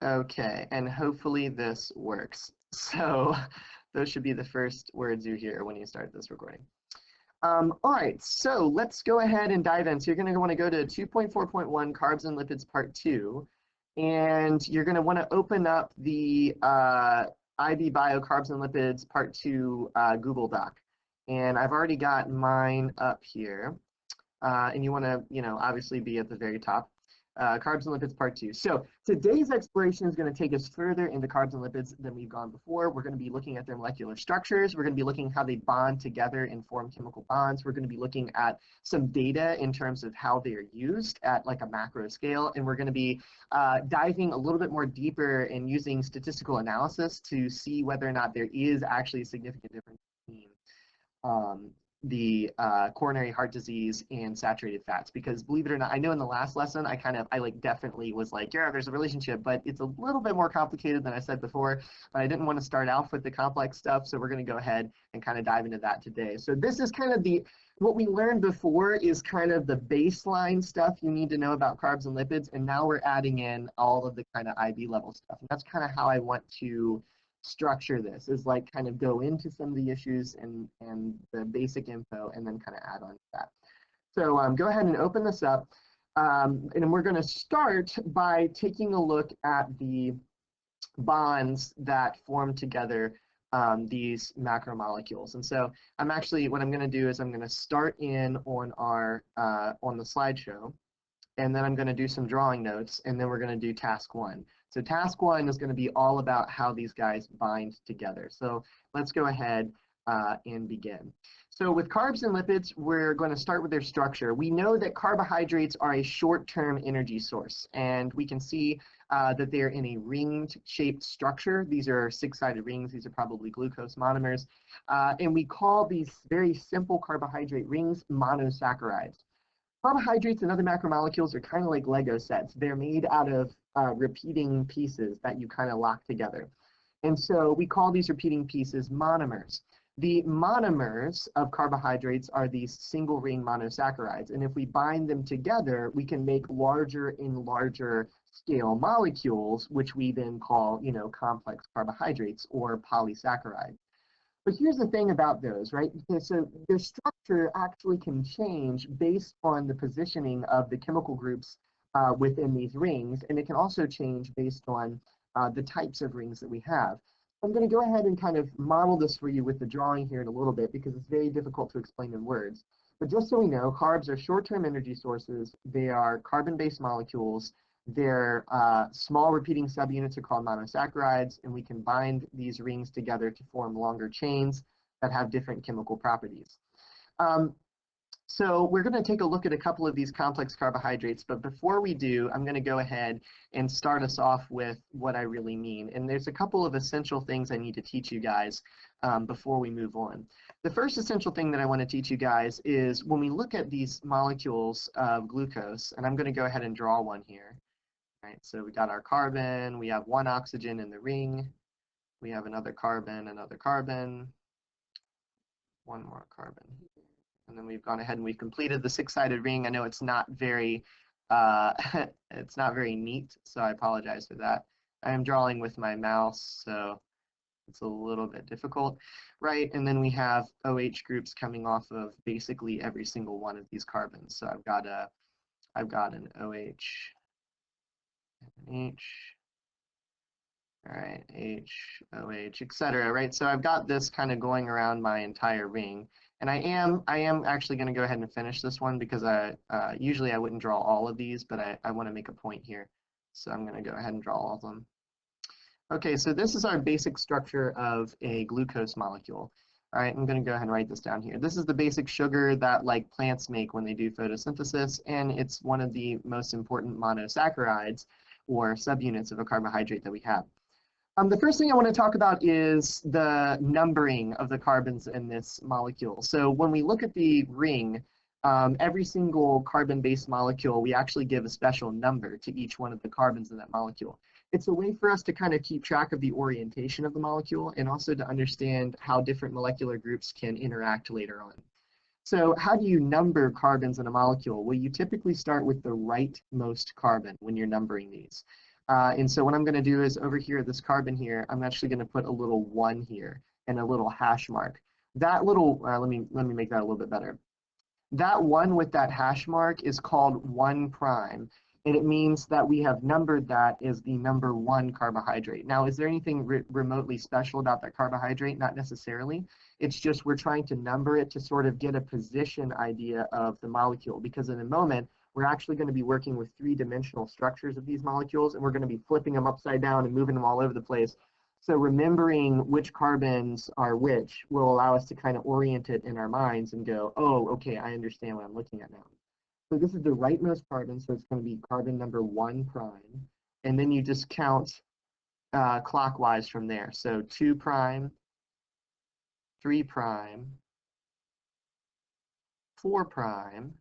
Okay, and hopefully this works. So those should be the first words you hear when you start this recording. All right, so let's go ahead and dive in. So you're going to want to go to 2.4.1 Carbs and Lipids Part 2, and you're going to want to open up the IB Bio Carbs and Lipids Part 2 Google Doc. And I've already got mine up here, and you want to, obviously be at the very top. Carbs and lipids part 2. So today's exploration is going to take us further into carbs and lipids than we've gone before. We're going to be looking at their molecular structures. We're going to be looking at how they bond together and form chemical bonds. We're going to be looking at some data in terms of how they are used at like a macro scale. And we're going to be diving a little bit more deeper and using statistical analysis to see whether or not there is actually a significant difference between the coronary heart disease and saturated fats, because believe it or not, I know in the last lesson I definitely was like, yeah, there's a relationship, but it's a little bit more complicated than I said before. But I didn't want to start off with the complex stuff, so we're going to go ahead and kind of dive into that today. So this is kind of what we learned before is kind of the baseline stuff you need to know about carbs and lipids, and now we're adding in all of the kind of IB level stuff, and that's kind of how I want to structure this, is like kind of go into some of the issues and the basic info and then kind of add on to that. So go ahead and open this up, and we're going to start by taking a look at the bonds that form together these macromolecules. And so what I'm going to do is I'm going to start in on our on the slideshow, and then I'm going to do some drawing notes, and then we're going to do task 1. So task 1 is going to be all about how these guys bind together. So let's go ahead and begin. So with carbs and lipids, we're going to start with their structure. We know that carbohydrates are a short-term energy source, and we can see that they're in a ring-shaped structure. These are 6-sided rings. These are probably glucose monomers. And we call these very simple carbohydrate rings monosaccharides. Carbohydrates and other macromolecules are kind of like Lego sets. They're made out of repeating pieces that you kind of lock together. And so we call these repeating pieces monomers. The monomers of carbohydrates are these single ring monosaccharides. And if we bind them together, we can make larger and larger scale molecules, which we then call, complex carbohydrates or polysaccharides. But here's the thing about those, right? So their structure actually can change based on the positioning of the chemical groups within these rings, and it can also change based on the types of rings that we have. I'm going to go ahead and kind of model this for you with the drawing here in a little bit, because it's very difficult to explain in words. But just so we know, carbs are short-term energy sources. They are carbon-based molecules. Their small repeating subunits are called monosaccharides, and we can bind these rings together to form longer chains that have different chemical properties. So we're going to take a look at a couple of these complex carbohydrates, but before we do, I'm going to go ahead and start us off with what I really mean. And there's a couple of essential things I need to teach you guys before we move on. The first essential thing that I want to teach you guys is when we look at these molecules of glucose, and I'm going to go ahead and draw one here. Right, so we got our carbon, we have one oxygen in the ring, we have another carbon, one more carbon, and then we've gone ahead and we've completed the 6-sided ring. I know it's not very it's not very neat, so I apologize for that. I am drawing with my mouse, so it's a little bit difficult, right? And then we have OH groups coming off of basically every single one of these carbons. So I've got an OH, an H, all right, H, OH, etc. Right? So I've got this kind of going around my entire ring. And I am actually going to go ahead and finish this one, because usually I wouldn't draw all of these, but I want to make a point here. So I'm going to go ahead and draw all of them. Okay, so this is our basic structure of a glucose molecule. All right, I'm going to go ahead and write this down here. This is the basic sugar that like plants make when they do photosynthesis, and it's one of the most important monosaccharides or subunits of a carbohydrate that we have. The first thing I want to talk about is the numbering of the carbons in this molecule. So when we look at the ring, every single carbon-based molecule, we actually give a special number to each one of the carbons in that molecule. It's a way for us to kind of keep track of the orientation of the molecule, and also to understand how different molecular groups can interact later on. So how do you number carbons in a molecule? Well, you typically start with the rightmost carbon when you're numbering these. And so what I'm going to do is over here, this carbon here, I'm actually going to put a little 1 here and a little hash mark. That little, let me make that a little bit better. That 1 with that hash mark is called 1 prime. And it means that we have numbered that as the number 1 carbohydrate. Now, is there anything remotely special about that carbohydrate? Not necessarily. It's just we're trying to number it to sort of get a position idea of the molecule, because in a moment, we're actually going to be working with 3-dimensional structures of these molecules, and we're going to be flipping them upside down and moving them all over the place. So remembering which carbons are which will allow us to kind of orient it in our minds and go, oh, okay, I understand what I'm looking at now. So this is the rightmost carbon, so it's going to be carbon number 1 prime. And then you just count clockwise from there. So 2 prime, 3 prime, 4 prime,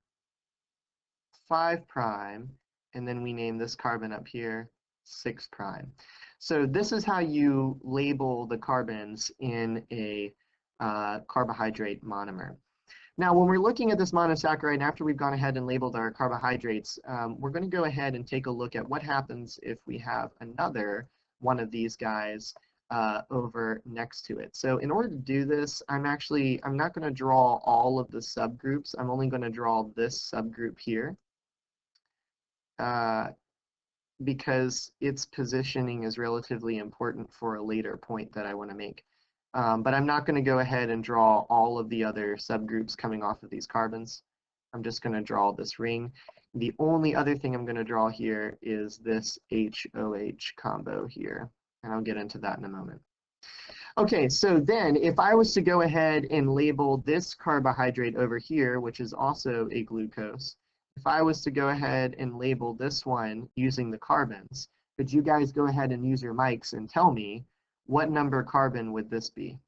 5 prime, and then we name this carbon up here 6 prime. So this is how you label the carbons in a carbohydrate monomer. Now, when we're looking at this monosaccharide, after we've gone ahead and labeled our carbohydrates, we're going to go ahead and take a look at what happens if we have another one of these guys over next to it. So in order to do this, I'm not going to draw all of the subgroups. I'm only going to draw this subgroup here because its positioning is relatively important for a later point that I want to make. But I'm not going to go ahead and draw all of the other subgroups coming off of these carbons. I'm just going to draw this ring. The only other thing I'm going to draw here is this HOH combo here, and I'll get into that in a moment. Okay, so then if I was to go ahead and label this carbohydrate over here, which is also a glucose, if I was to go ahead and label this one using the carbons, could you guys go ahead and use your mics and tell me what number carbon would this be?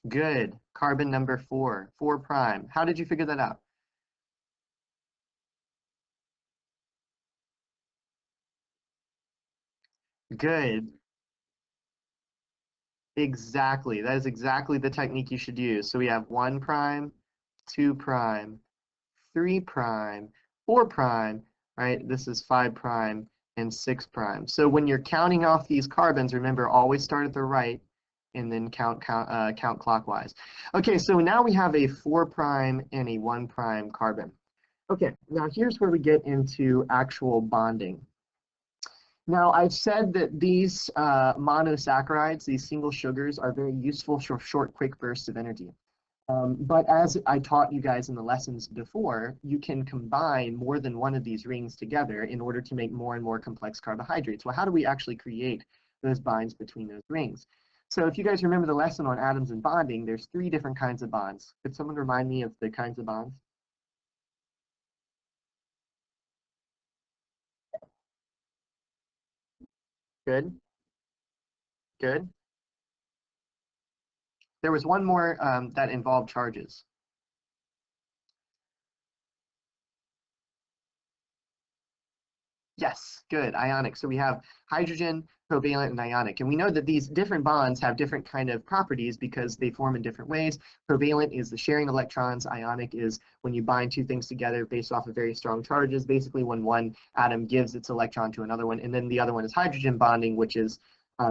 Good. Carbon number 4, 4 prime. How did you figure that out? Good. Exactly. That is exactly the technique you should use. So we have 1 prime, 2 prime, 3 prime, 4 prime, right? This is 5 prime and 6 prime. So when you're counting off these carbons, remember, always start at the right and then count clockwise. Okay, so now we have a 4 prime and a 1 prime carbon. Okay, now here's where we get into actual bonding. Now, I've said that these monosaccharides, these single sugars, are very useful for short, quick bursts of energy. But as I taught you guys in the lessons before, you can combine more than one of these rings together in order to make more and more complex carbohydrates. Well, how do we actually create those binds between those rings? So if you guys remember the lesson on atoms and bonding, there's 3 different kinds of bonds. Could someone remind me of the kinds of bonds? Good, good. There was one more that involved charges. Yes, good, ionic. So we have hydrogen, covalent, and ionic. And we know that these different bonds have different kind of properties because they form in different ways. Covalent is the sharing electrons. Ionic is when you bind 2 things together based off of very strong charges, basically when one atom gives its electron to another one. And then the other one is hydrogen bonding, which is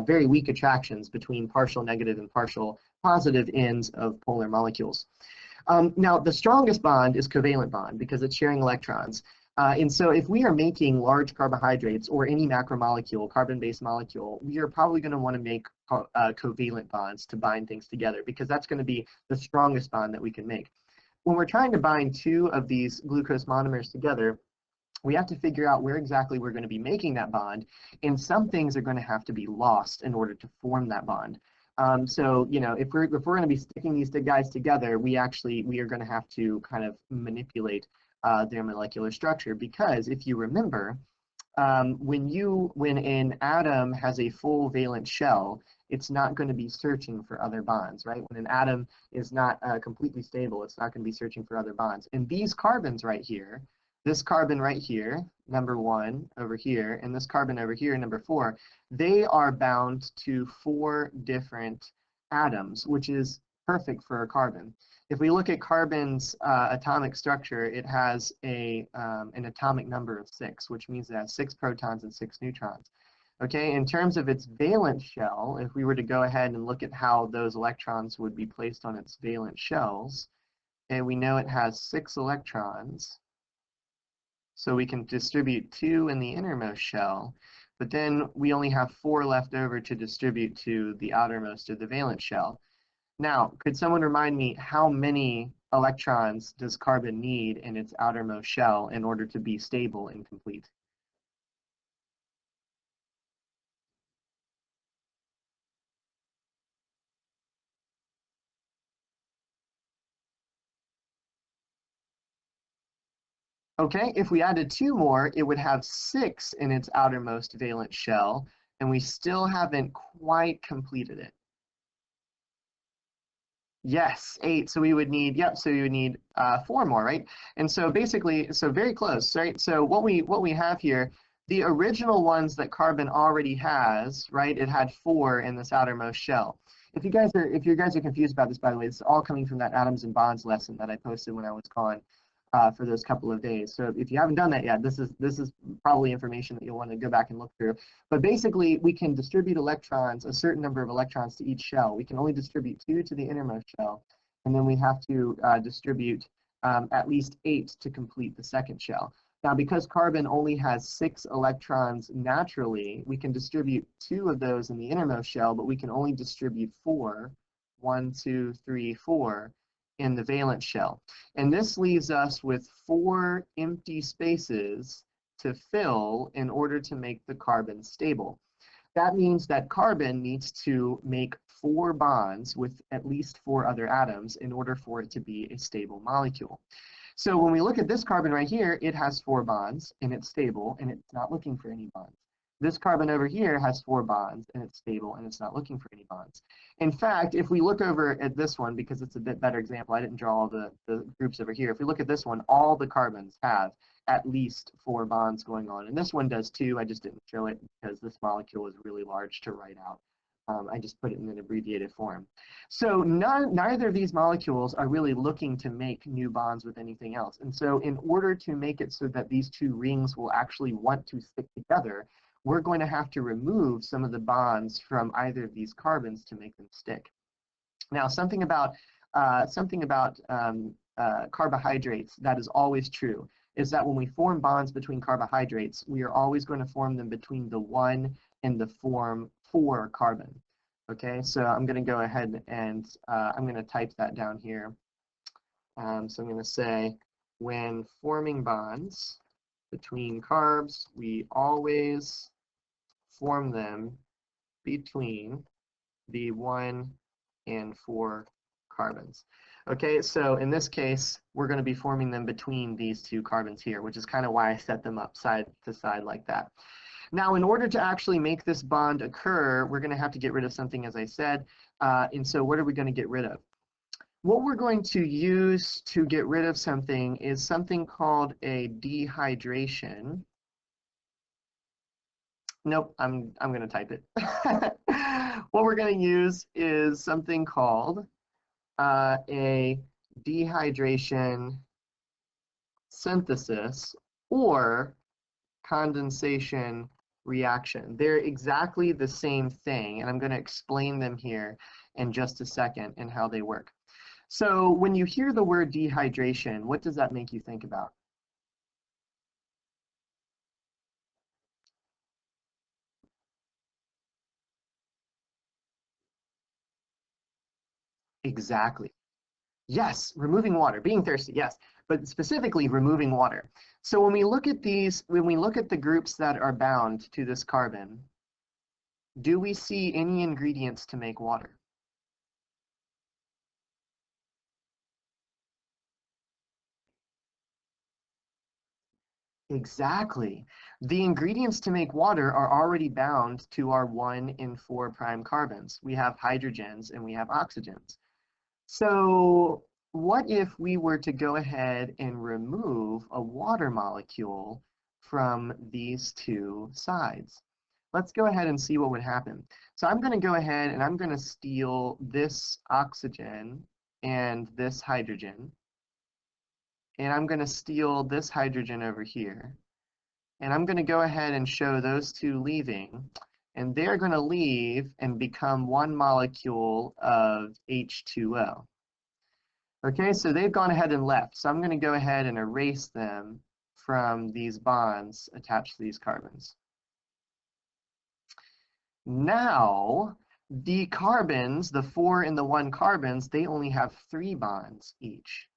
very weak attractions between partial negative and partial positive ends of polar molecules. Now, the strongest bond is covalent bond because it's sharing electrons. And so if we are making large carbohydrates or any macromolecule, carbon-based molecule, we are probably going to want to make covalent bonds to bind things together because that's going to be the strongest bond that we can make. When we're trying to bind 2 of these glucose monomers together, we have to figure out where exactly we're going to be making that bond, and some things are going to have to be lost in order to form that bond. So, you know, if we're going to be sticking these guys together, we are going to have to kind of manipulate their molecular structure, because if you remember, when an atom has a full valence shell, it's not going to be searching for other bonds, right? When an atom is not completely stable, it's not going to be searching for other bonds. And these carbons right here, this carbon right here, number 1 over here, and this carbon over here, number 4, they are bound to 4 different atoms, which is perfect for a carbon. If we look at carbon's atomic structure, it has an atomic number of 6, which means it has 6 protons and 6 neutrons. Okay, in terms of its valence shell, if we were to go ahead and look at how those electrons would be placed on its valence shells, and we know it has 6 electrons, so we can distribute 2 in the innermost shell, but then we only have 4 left over to distribute to the outermost of the valence shell. Now, could someone remind me how many electrons does carbon need in its outermost shell in order to be stable and complete? Okay, if we added 2 more, it would have 6 in its outermost valence shell, and we still haven't quite completed it. Yes, 8. So we would need, yep, so you would need 4 more, right? And so basically, so very close, right? So what we have here, the original ones that carbon already has, right? It had 4 in this outermost shell. If you guys are confused about this, by the way, it's all coming from that atoms and bonds lesson that I posted when I was gone for those couple of days. So if you haven't done that yet, this is probably information that you'll want to go back and look through. But basically, we can distribute electrons, a certain number of electrons to each shell. We can only distribute 2 to the innermost shell, and then we have to distribute at least 8 to complete the second shell. Now, because carbon only has 6 electrons naturally, we can distribute 2 of those in the innermost shell, but we can only distribute 4, 1, 2, 3, 4, in the valence shell. And this leaves us with 4 empty spaces to fill in order to make the carbon stable. That means that carbon needs to make 4 bonds with at least 4 other atoms in order for it to be a stable molecule. So when we look at this carbon right here, it has 4 bonds and it's stable and it's not looking for any bonds. This carbon over here has 4 bonds and it's stable and it's not looking for any bonds. In fact, if we look over at this one, because it's a bit better example, I didn't draw all the groups over here. If we look at this one, all the carbons have at least 4 bonds going on. And this one does too. I just didn't show it because this molecule is really large to write out. I just put it in an abbreviated form. So neither of these molecules are really looking to make new bonds with anything else. And so in order to make it so that these 2 rings will actually want to stick together, we're going to have to remove some of the bonds from either of these carbons to make them stick. Now, something about carbohydrates that is always true is that when we form bonds between carbohydrates, we are always going to form them between the 1 and the form 4 carbon. Okay, so I'm going to go ahead and I'm going to type that down here. So I'm going to say, when forming bonds between carbs, we always form them between the 1 and 4 carbons. Okay, so in this case, we're going to be forming them between these 2 carbons here, which is kind of why I set them up side to side like that. Now, in order to actually make this bond occur, we're going to have to get rid of something, as I said. And so what are we going to get rid of? What we're going to use to get rid of something is something called a dehydration. Nope, I'm going to type it. What we're going to use is something called a dehydration synthesis or condensation reaction. They're exactly the same thing, and I'm going to explain them here in just a second and how they work. So when you hear the word dehydration, what does that make you think about? Exactly. Yes, removing water, being thirsty, yes, but specifically removing water. So when we look at the groups that are bound to this carbon, do we see any ingredients to make water? Exactly. The ingredients to make water are already bound to our 1 and 4 prime carbons. We have hydrogens and we have oxygens. So what if we were to go ahead and remove a water molecule from these 2 sides? let's go ahead and see what would happen. So I'm going to go ahead and I'm going to steal this oxygen and this hydrogen, and I'm going to steal this hydrogen over here, and I'm going to go ahead and show those two leaving, and they're going to leave and become one molecule of H2O. Okay, so they've gone ahead and left, so I'm going to go ahead and erase them from these bonds attached to these carbons. Now, the carbons, the 4 and the 1 carbons, they only have 3 bonds each.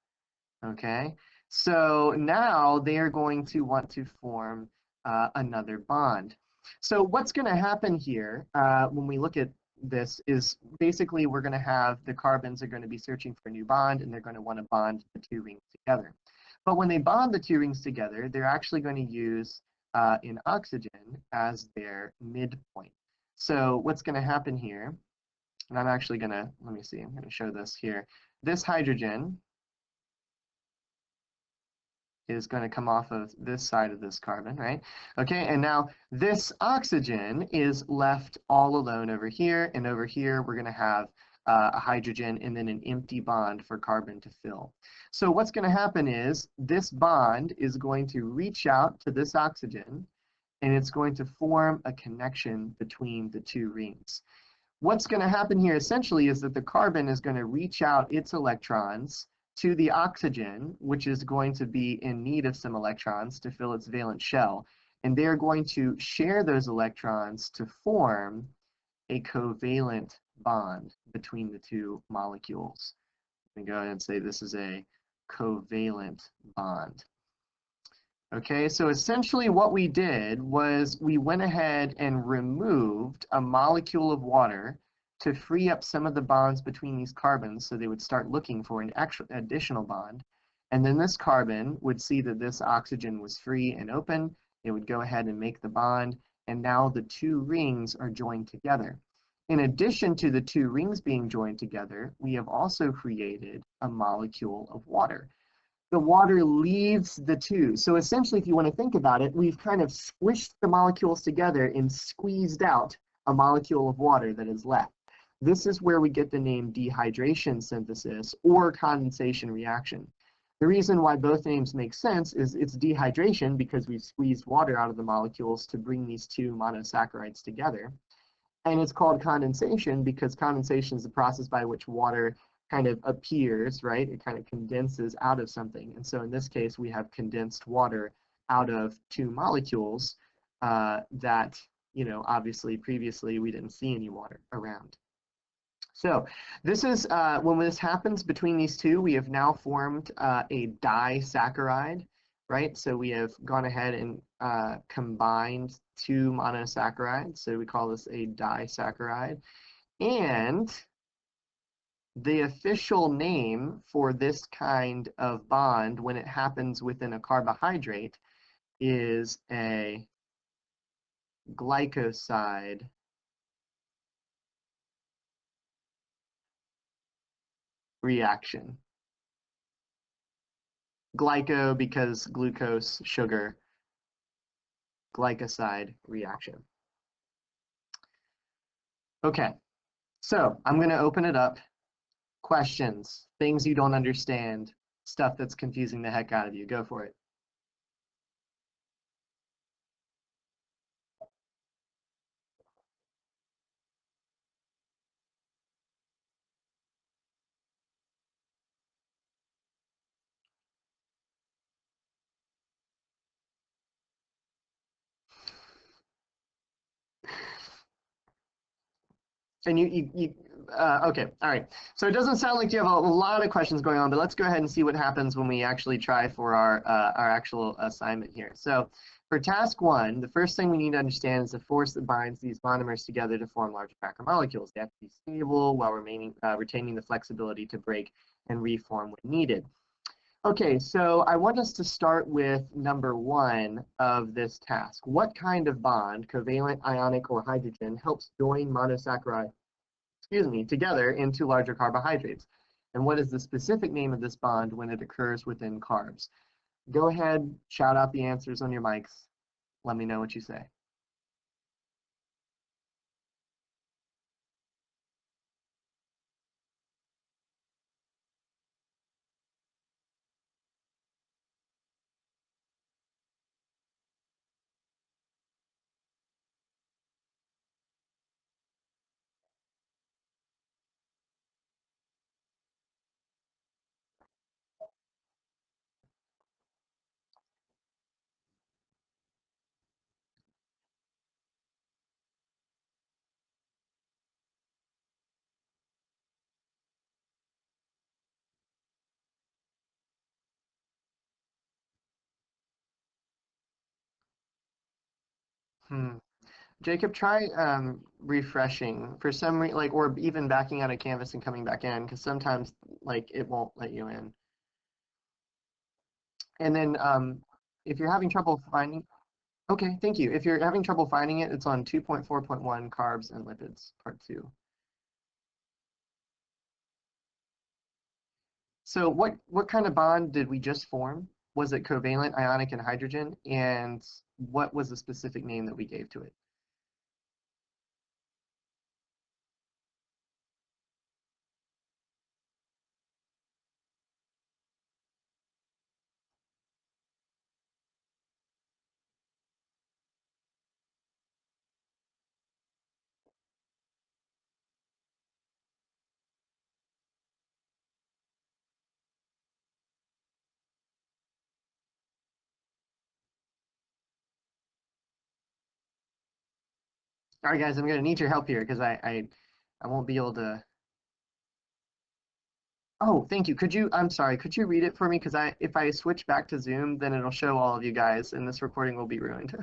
Okay, so now they are going to want to form another bond. So what's going to happen here when we look at this is basically we're going to have the carbons are going to be searching for a new bond, and they're going to want to bond the 2 rings together. But when they bond the 2 rings together, they're actually going to use an oxygen as their midpoint. So what's going to happen here, and I'm actually going to, let me see, I'm going to show this here. This hydrogen is going to come off of this side of this carbon, right? Okay, and now this oxygen is left all alone over here, and over here we're going to have a hydrogen and then an empty bond for carbon to fill. So what's going to happen is this bond is going to reach out to this oxygen, and it's going to form a connection between the 2 rings. What's going to happen here essentially is that the carbon is going to reach out its electrons to the oxygen, which is going to be in need of some electrons to fill its valence shell. And they're going to share those electrons to form a covalent bond between the 2 molecules. Let me go ahead and say this is a covalent bond. Okay, so essentially what we did was we went ahead and removed a molecule of water to free up some of the bonds between these carbons so they would start looking for an additional bond. And then this carbon would see that this oxygen was free and open. It would go ahead and make the bond, and now the 2 rings are joined together. In addition to the 2 rings being joined together, we have also created a molecule of water. The water leaves the 2. So essentially, if you want to think about it, we've kind of squished the molecules together and squeezed out a molecule of water that is left. This is where we get the name dehydration synthesis or condensation reaction. The reason why both names make sense is it's dehydration because we've squeezed water out of the molecules to bring these 2 monosaccharides together. And it's called condensation because condensation is the process by which water kind of appears, right? It kind of condenses out of something. And so in this case, we have condensed water out of 2 molecules that, you know, obviously previously we didn't see any water around. So this is, when this happens between these 2, we have now formed a disaccharide, right? So we have gone ahead and combined 2 monosaccharides. So we call this a disaccharide. And the official name for this kind of bond when it happens within a carbohydrate is a glycoside reaction. Glyco because glucose, sugar, glycoside reaction. Okay, so I'm going to open it up. Questions, things you don't understand, stuff that's confusing the heck out of you. Go for it. And okay, all right. So it doesn't sound like you have a lot of questions going on, but let's go ahead and see what happens when we actually try for our actual assignment here. So for task 1, the first thing we need to understand is the force that binds these monomers together to form larger macromolecules. They have to be stable while retaining the flexibility to break and reform when needed. Okay, so I want us to start with number 1 of this task. What kind of bond, covalent, ionic, or hydrogen, helps join monosaccharide, together into larger carbohydrates? And what is the specific name of this bond when it occurs within carbs? Go ahead, shout out the answers on your mics. Let me know what you say. Hmm. Jacob, try refreshing for some like, or even backing out of Canvas and coming back in, because sometimes like it won't let you in. And then if you're having trouble finding, okay, thank you. If you're having trouble finding it, it's on 2.4.1 Carbs and Lipids, Part 2. So what kind of bond did we just form? Was it covalent, ionic, and hydrogen? And what was the specific name that we gave to it? All right, guys, I'm gonna need your help here because I won't be able to. Oh, thank you. I'm sorry, could you read it for me? Because if I switch back to Zoom, then it'll show all of you guys and this recording will be ruined.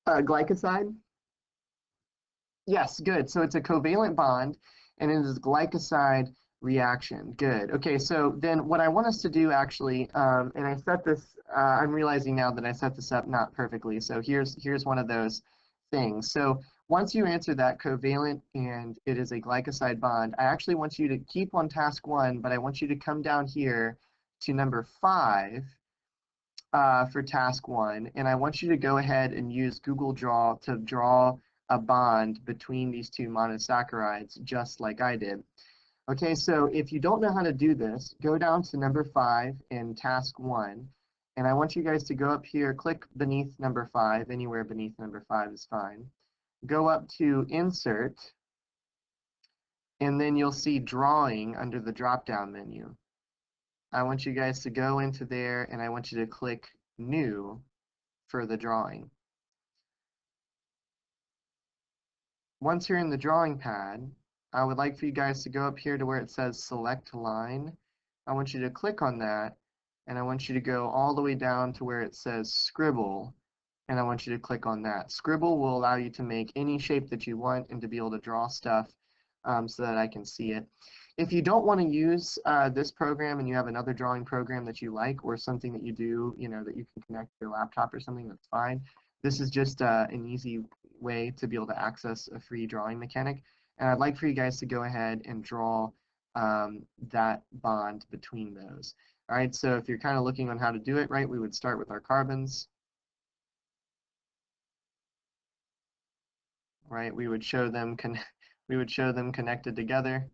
Glycoside? Yes, good. So it's a covalent bond and it is glycoside reaction. Good. Okay, so then what I want us to do actually, and I set this, I'm realizing now that I set this up not perfectly. So here's one of those things. So once you answer that covalent and it is a glycoside bond, I actually want you to keep on task 1, but I want you to come down here to number 5 for task 1, and I want you to go ahead and use Google Draw to draw a bond between these two monosaccharides, just like I did. Okay, so if you don't know how to do this, go down to number 5 in task 1, and I want you guys to go up here, click beneath number 5, anywhere beneath number 5 is fine. Go up to Insert, and then you'll see Drawing under the drop-down menu. I want you guys to go into there, and I want you to click New for the drawing. Once you're in the drawing pad, I would like for you guys to go up here to where it says select line. I want you to click on that, and I want you to go all the way down to where it says scribble, and I want you to click on that. Scribble will allow you to make any shape that you want and to be able to draw stuff so that I can see it. If you don't want to use this program and you have another drawing program that you like or something that you do, that you can connect to your laptop or something, that's fine. This is just an easy way to be able to access a free drawing mechanic. And I'd like for you guys to go ahead and draw that bond between those. All right, so if you're kind of looking on how to do it, right, we would start with our carbons. Right, we would show them connected together.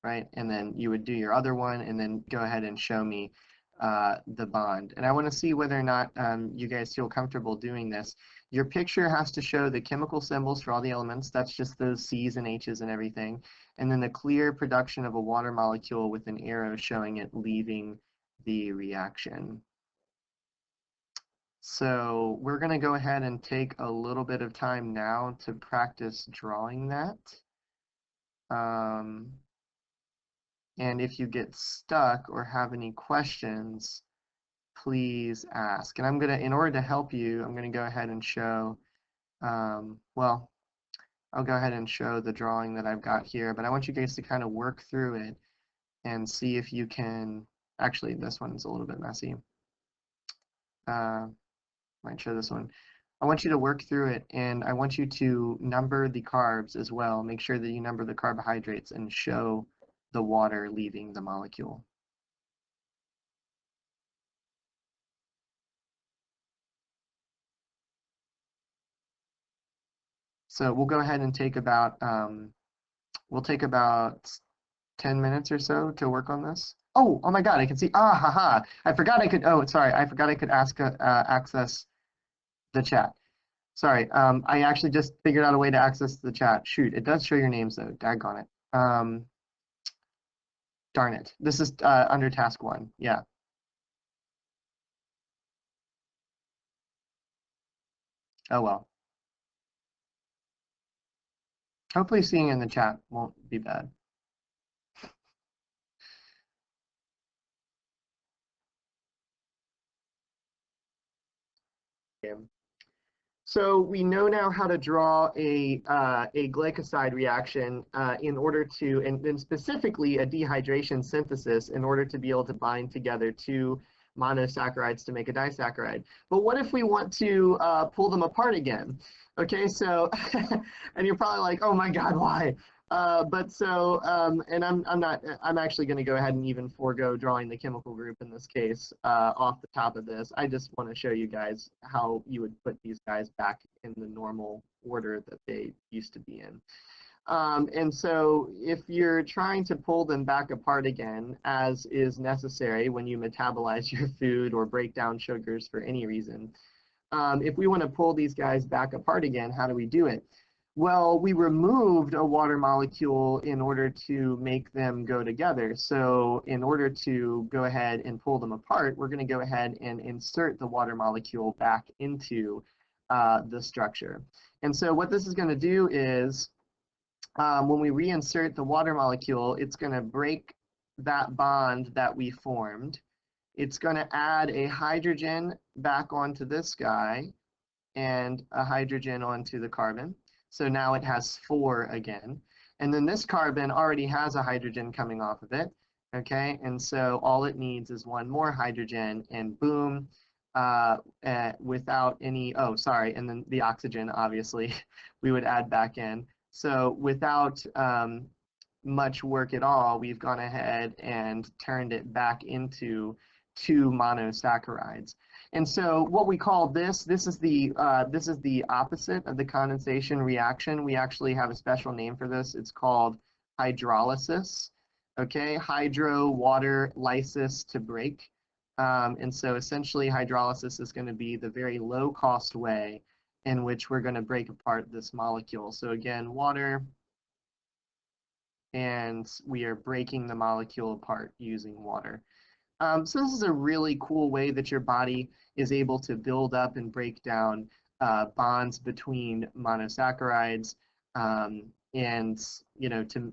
Right? And then you would do your other one and then go ahead and show me the bond. And I want to see whether or not you guys feel comfortable doing this. Your picture has to show the chemical symbols for all the elements. That's just those C's and H's and everything. And then the clear production of a water molecule with an arrow showing it leaving the reaction. So we're going to go ahead and take a little bit of time now to practice drawing that. And if you get stuck or have any questions, please ask. And I'm going to, in order to help you, I'm going to go ahead and show, well, I'll go ahead and show the drawing that I've got here, but I want you guys to kind of work through it and see if you can, actually, this one's a little bit messy. Might show this one. I want you to work through it, and I want you to number the carbs as well. Make sure that you number the carbohydrates and show the water leaving the molecule. So we'll go ahead and take about we'll take about 10 minutes or so to work on this. Oh my God, I can see. Ah, haha. I forgot I could. Oh, sorry. I forgot I could access the chat. Sorry. I actually just figured out a way to access the chat. Shoot, it does show your names though. Daggone it. Um, darn it. This is under task 1. Yeah. Oh, well. Hopefully seeing in the chat won't be bad. So we know now how to draw a glycoside reaction in order to, and then specifically a dehydration synthesis in order to be able to bind together two monosaccharides to make a disaccharide. But what if we want to pull them apart again? Okay, so, and you're probably like, oh my God, why? And I'm actually going to go ahead and even forego drawing the chemical group in this case off the top of this. I just want to show you guys how you would put these guys back in the normal order that they used to be in. And so if you're trying to pull them back apart again, as is necessary when you metabolize your food or break down sugars for any reason, if we want to pull these guys back apart again, how do we do it? Well, we removed a water molecule in order to make them go together. So in order to go ahead and pull them apart, we're going to go ahead and insert the water molecule back into the structure. And so what this is going to do is when we reinsert the water molecule, it's going to break that bond that we formed. It's going to add a hydrogen back onto this guy and a hydrogen onto the carbon. So now it has 4 again. And then this carbon already has a hydrogen coming off of it. Okay, and so all it needs is 1 more hydrogen, and boom, without any, oh, sorry, and then the oxygen, obviously, we would add back in. So without much work at all, we've gone ahead and turned it back into 2 monosaccharides. And so what we call this is the opposite of the condensation reaction. We actually have a special name for this. It's called hydrolysis. Okay, hydro, water, lysis, to break. And so essentially hydrolysis is going to be the very low cost way in which we're going to break apart this molecule. So again, water, and we are breaking the molecule apart using water. So this is a really cool way that your body is able to build up and break down bonds between monosaccharides and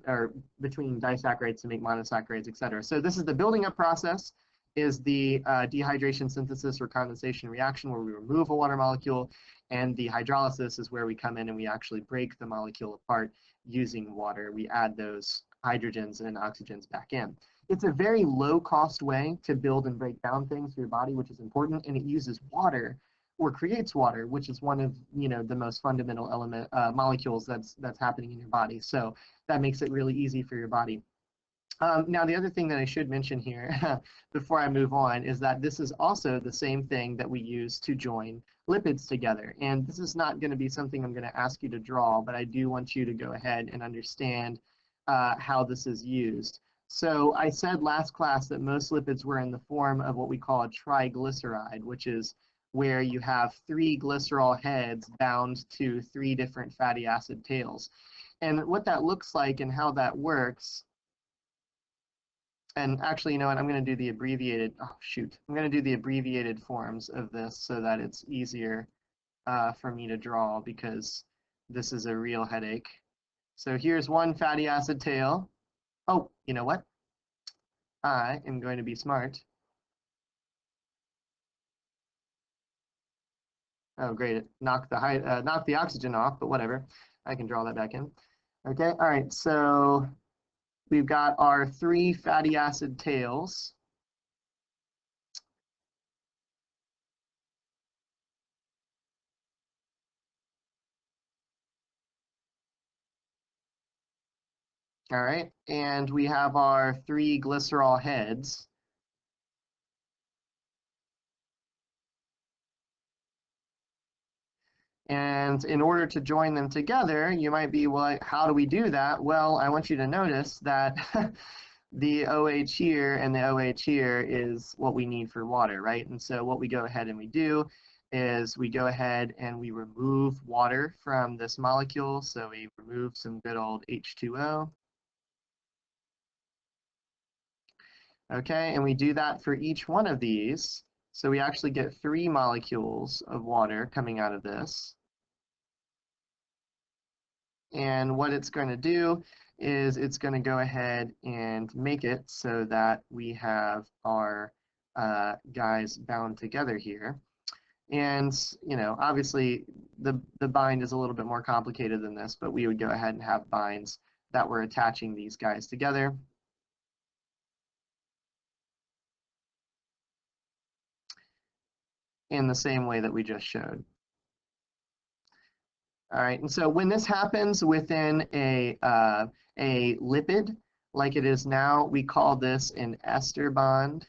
or between disaccharides to make monosaccharides, et cetera. So this is the building up process, is the dehydration synthesis or condensation reaction where we remove a water molecule, and the hydrolysis is where we come in and we actually break the molecule apart using water. We add those hydrogens and oxygens back in. It's a very low cost way to build and break down things for your body, which is important, and it uses water or creates water, which is one of the most fundamental molecules that's happening in your body. So that makes it really easy for your body. Now, the other thing that I should mention here before I move on is that this is also the same thing that we use to join lipids together. And this is not going to be something I'm going to ask you to draw, but I do want you to go ahead and understand how this is used. So I said last class that most lipids were in the form of what we call a triglyceride, which is where you have 3 glycerol heads bound to 3 different fatty acid tails. And what that looks like and how that works, and actually, you know what, I'm going to do the abbreviated, oh shoot, I'm going to do the abbreviated forms of this so that it's easier for me to draw, because this is a real headache. So here's one fatty acid tail. Oh, you know what? I am going to be smart. Oh, great. It knocked the oxygen off, but whatever. I can draw that back in. Okay, all right. So we've got our 3 fatty acid tails. All right, and we have our 3 glycerol heads. And in order to join them together, you might be, well, how do we do that? Well, I want you to notice that the OH here and the OH here is what we need for water, right? And so what we go ahead and we do is we go ahead and we remove water from this molecule. So we remove some good old H2O. Okay, and we do that for each one of these. So we actually get 3 molecules of water coming out of this. And what it's going to do is it's going to go ahead and make it so that we have our guys bound together here. And, you know, obviously the bind is a little bit more complicated than this, but we would go ahead and have binds that were attaching these guys together. In the same way that we just showed. All right, and so when this happens within a lipid, like it is now, we call this an ester bond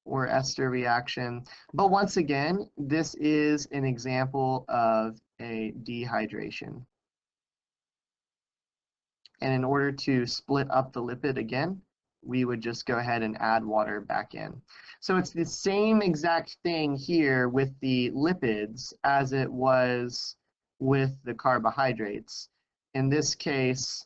or ester reaction. But once again, this is an example of a dehydration. And in order to split up the lipid again, we would just go ahead and add water back in. So it's the same exact thing here with the lipids as it was with the carbohydrates. In this case,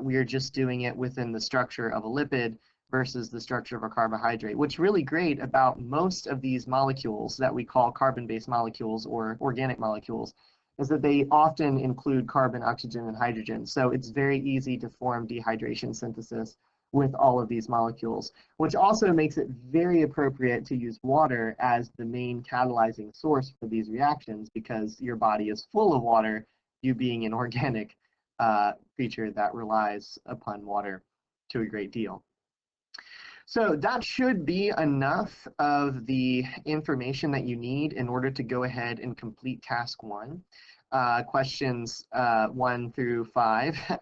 we are just doing it within the structure of a lipid versus the structure of a carbohydrate. What's really great about most of these molecules that we call carbon-based molecules or organic molecules is that they often include carbon, oxygen, and hydrogen. So it's very easy to form dehydration synthesis with all of these molecules, which also makes it very appropriate to use water as the main catalyzing source for these reactions because your body is full of water, you being an organic creature that relies upon water to a great deal. So that should be enough of the information that you need in order to go ahead and complete task 1, questions 1 through 5.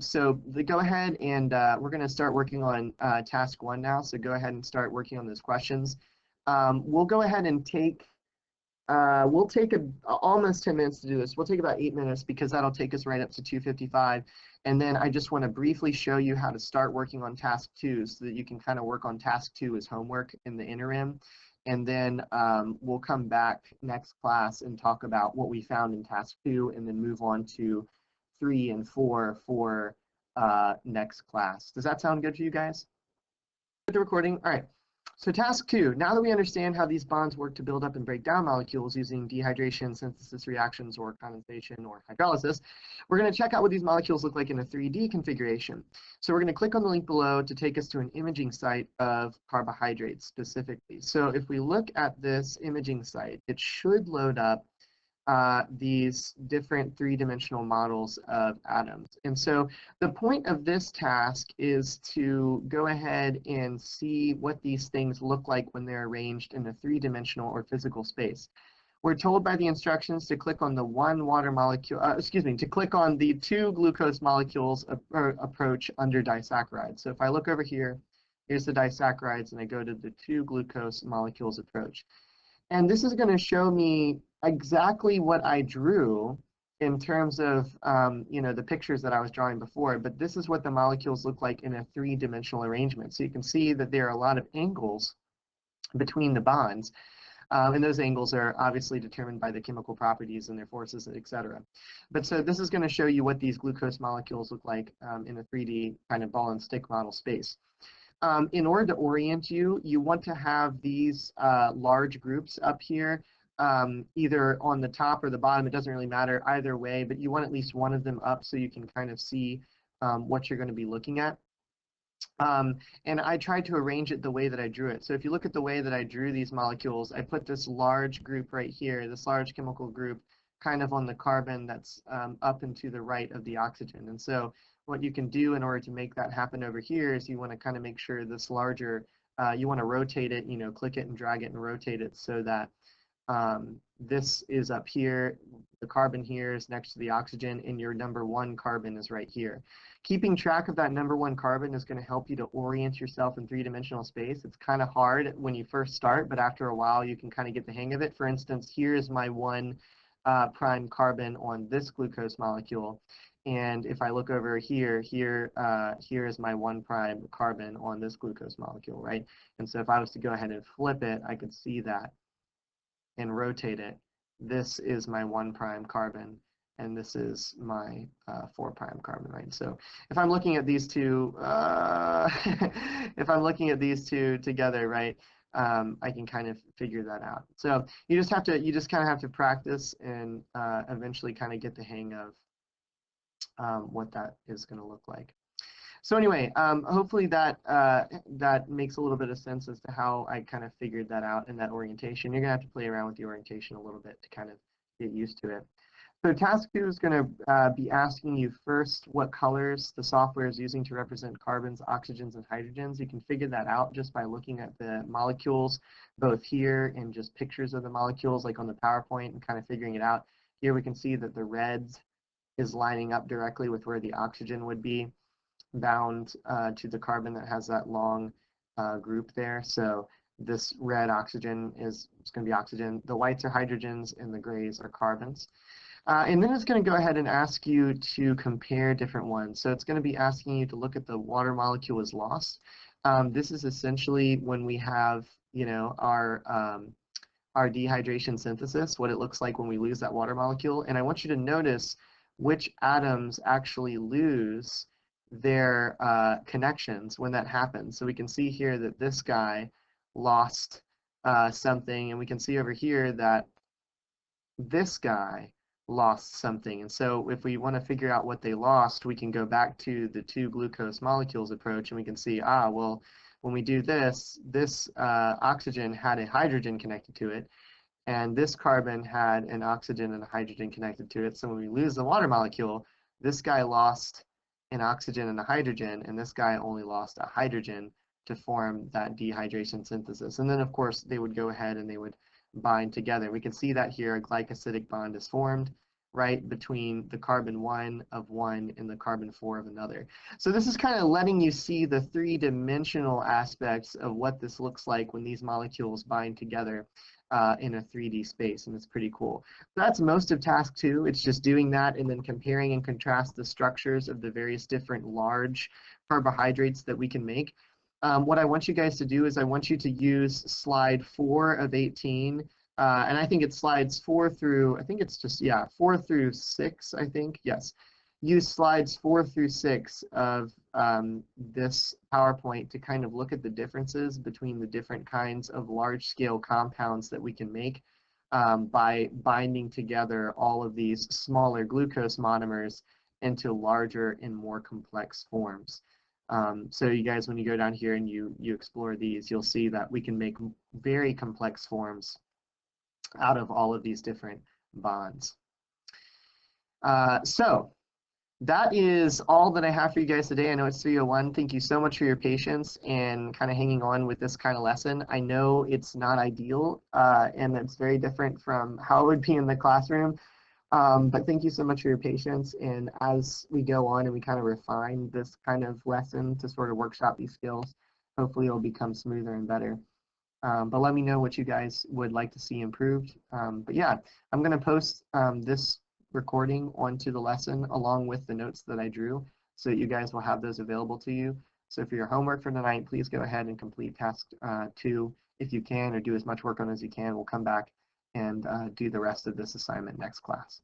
So go ahead and we're going to start working on task 1 now. So go ahead and start working on those questions. We'll go ahead and take we'll take almost 10 minutes to do this. We'll take about 8 minutes because that'll take us right up to 2:55. And then I just want to briefly show you how to start working on task 2 so that you can kind of work on task 2 as homework in the interim. And then we'll come back next class and talk about what we found in task 2 and then move on to 3 and 4 for next class. Does that sound good to you guys? The recording? All right. So task 2, now that we understand how these bonds work to build up and break down molecules using dehydration, synthesis reactions, or condensation or hydrolysis, we're going to check out what these molecules look like in a 3D configuration. So we're going to click on the link below to take us to an imaging site of carbohydrates specifically. So if we look at this imaging site, it should load up these different three-dimensional models of atoms. And so the point of this task is to go ahead and see what these things look like when they're arranged in a three-dimensional or physical space. We're told by the instructions to click on the one water molecule, to click on the 2 glucose molecules approach under disaccharides. So if I look over here, here's the disaccharides, and I go to the 2 glucose molecules approach. And this is going to show me exactly what I drew in terms of the pictures that I was drawing before, but this is what the molecules look like in a 3-dimensional arrangement. So you can see that there are a lot of angles between the bonds, and those angles are obviously determined by the chemical properties and their forces, etc. But so this is going to show you what these glucose molecules look like in a 3D kind of ball and stick model space. In order to orient you, you want to have these large groups up here, either on the top or the bottom. It doesn't really matter either way, but you want at least one of them up so you can kind of see what you're going to be looking at. And I tried to arrange it the way that I drew it. So if you look at the way that I drew these molecules, I put this large group right here, this large chemical group, kind of on the carbon that's up and to the right of the oxygen. And so what you can do in order to make that happen over here is you want to kind of make sure this larger, you want to rotate it, click it and drag it and rotate it so that this is up here, the carbon here is next to the oxygen, and your number 1 carbon is right here. Keeping track of that number 1 carbon is going to help you to orient yourself in 3-dimensional space. It's kind of hard when you first start, but after a while you can kind of get the hang of it. For instance, here's my 1 prime carbon on this glucose molecule. And if I look over here, here is my 1 prime carbon on this glucose molecule, right? And so if I was to go ahead and flip it, I could see that and rotate it. This is my 1 prime carbon, and this is my 4' carbon, right? So if I'm looking at these two, if I'm looking at these two together, right, I can kind of figure that out. So you just kind of have to practice and eventually kind of get the hang of what that is going to look like. So anyway, hopefully that that makes a little bit of sense as to how I kind of figured that out in that orientation. You're gonna have to play around with the orientation a little bit to kind of get used to it. So task 2 is going to be asking you first what colors the software is using to represent carbons, oxygens, and hydrogens. You can figure that out just by looking at the molecules, both here and just pictures of the molecules, like on the PowerPoint, and kind of figuring it out. Here we can see that the red is lining up directly with where the oxygen would be bound to the carbon that has that long group there. So this red oxygen is going to be oxygen. The whites are hydrogens, and the grays are carbons. And then it's going to go ahead and ask you to compare different ones. So it's going to be asking you to look at the water molecule as lost. This is essentially when we have, you know, our dehydration synthesis, what it looks like when we lose that water molecule. And I want you to notice which atoms actually lose their connections when that happens. So we can see here that this guy lost something, and we can see over here that this guy lost something. And so if we want to figure out what they lost, we can go back to the 2 glucose molecules approach, and we can see, well, when we do this, this oxygen had a hydrogen connected to it, and this carbon had an oxygen and a hydrogen connected to it. So when we lose the water molecule, this guy lost an oxygen and a hydrogen, and this guy only lost a hydrogen to form that dehydration synthesis. And then, of course, they would go ahead and they would bind together. We can see that here a glycosidic bond is formed right between the carbon 1 of one and the carbon 4 of another. So this is kind of letting you see the 3-dimensional aspects of what this looks like when these molecules bind together in a 3D space, and it's pretty cool. So that's most of task 2. It's just doing that and then comparing and contrast the structures of the various different large carbohydrates that we can make. What I want you guys to do is I want you to use slide 4 of 18, and I think it's slides 4 through, I think it's just, yeah, 4 through 6, I think, yes. Use slides 4 through 6 of this PowerPoint to kind of look at the differences between the different kinds of large-scale compounds that we can make by binding together all of these smaller glucose monomers into larger and more complex forms. So you guys, when you go down here and you explore these, you'll see that we can make very complex forms out of all of these different bonds. So that is all that I have for you guys today. I know it's 3:01. Thank you so much for your patience and kind of hanging on with this kind of lesson. I know it's not ideal and it's very different from how it would be in the classroom. But thank you so much for your patience. And as we go on and we kind of refine this kind of lesson to sort of workshop these skills, hopefully it'll become smoother and better. But let me know what you guys would like to see improved. But yeah, I'm going to post this recording onto the lesson along with the notes that I drew so that you guys will have those available to you. So for your homework for tonight, please go ahead and complete task 2 if you can, or do as much work on as you can. We'll come back and do the rest of this assignment next class.